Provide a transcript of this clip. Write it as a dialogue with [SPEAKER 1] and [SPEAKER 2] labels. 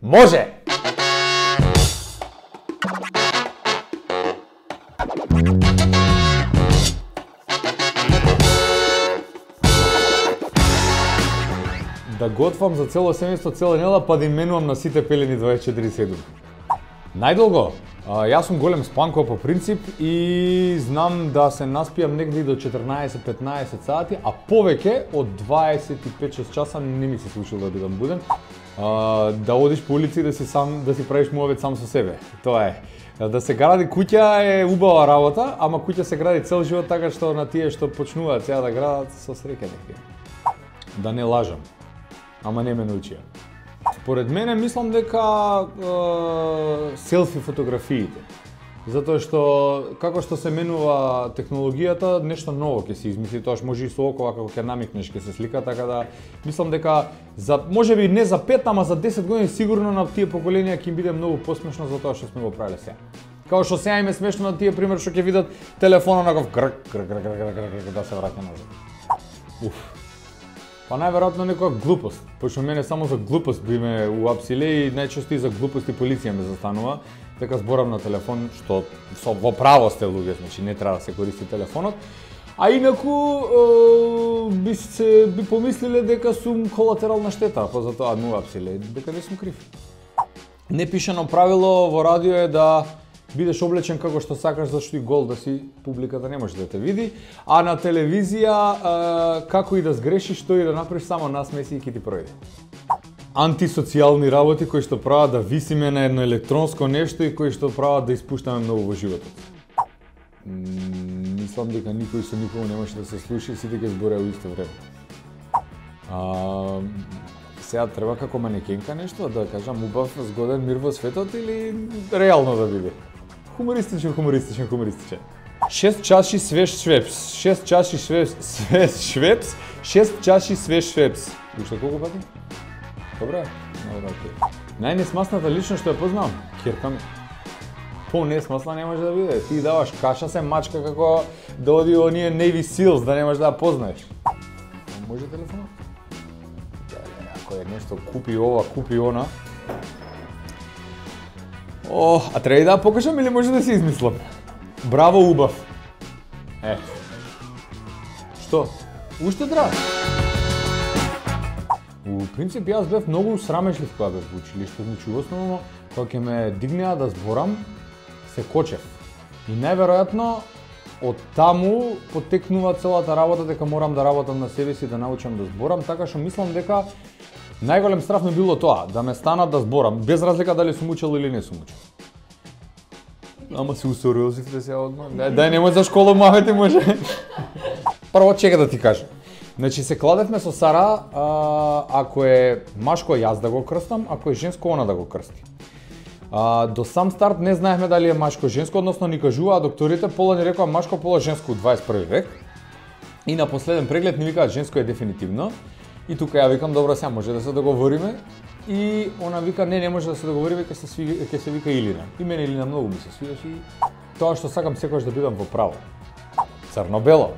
[SPEAKER 1] Може! Да готвам за цело семејство цела недела, па да им менувам на сите пелени 24/7. Најдолго, јас сум голем спанкова по принцип и знам да се наспијам негде до 14-15 сати, а повеќе од 25-6 часа не ми се случило да бидам буден. Да одиш по улици да си правиш муавет сам со себе. Тоа е. Да се гради куќа е убава работа, ама куќа се гради цел живот, така што на тие што почнуваат сега да градат со среќа нека. Да не лажам. Ама не ме научија. Според мене мислам дека селфи фотографиите. Затоа што како што се менува технологијата, нешто ново ќе се измисли, тоаш може и со око како ќе намикнеш ќе се слика, така да мислам дека за можеби не за 5, ама за 10 години сигурно на тие поколенија ќе им биде многу посмешно за тоа што сме го правиле сега. Као што сега им е смешно на тие пример што ќе видат телефонот на грк да се враќа назад. Па најверојатно некоја глупост, пошто мене само за глупост би ме уапсиле и најчесто и за глупости полиција ме застанува, дека зборам на телефон, што во право сте луѓе, значи не треба да се користи телефонот. А инаку би помислиле дека сум колатерална штета, па затоа ме уапсиле, дека не сум крив. Непишано правило во радио е да бидеш облечен како што сакаш, зашто и гол да си публиката не може да те види, а на телевизија како и да сгрешиш, што и да направиш, само насмеси и ќе ти пројде. Антисоцијални работи кои што прават да висиме на едно електронско нешто и кои што прават да испуштаме многу во животот. Мислам дека никој со никого не може да се слуша и сите ќе збореа во исто време. Сега треба како манекенка нешто да кажам убав, згоден мир во светот или реално да биде? Хумористичен. 6 чаши свеж швепс, 6 чаши свеж швепс, 6 чаши свеж швепс. Уште колку пати? Добре? Најнесмасната личност што ја познавам, ќерка ми. По-несмасна не може да биде. Ти даваш каша, се мачка како да оди оние Navy Seals, да не можеш да ја познаеш. Може телефонот? Ако е нешто, купи ова, купи она. А треба и да ја покажам или може да се измислам? Браво, убав. Што? Уште треба? У принцип, јас бев многу срамешлив кога бев во училиште, значи основно кога ќе ме дигнеа да зборам, се кочев. И најверојатно од таму потекнува целата работа дека морам да работам на себе си, да научам да зборам, така што мислам дека најголем страф ми било тоа, да ме станат да зборам, без разлика дали сум учел или не сум учел. Ама се усориозивте сега одма. Дај немој за школа мавете може. Прво чека да ти кажам. Значи се кладевме со Сара, ако е машко јас да го крстам, ако е женско она да го крсти. До сам старт не знаевме дали е машко-женско, односно ни кажуваа докторите, пола ни рекоа машко, пола женско у 21 век. И на последен преглед ни викаат женско е дефинитивно. И тука ја викам, добро, сега може да се договориме. И она вика, не може да се договориме, ќе се вика Илина. И мене Илина многу ми се свиеше и тоа што сакам секогаш да бидам во право. Црно-бело.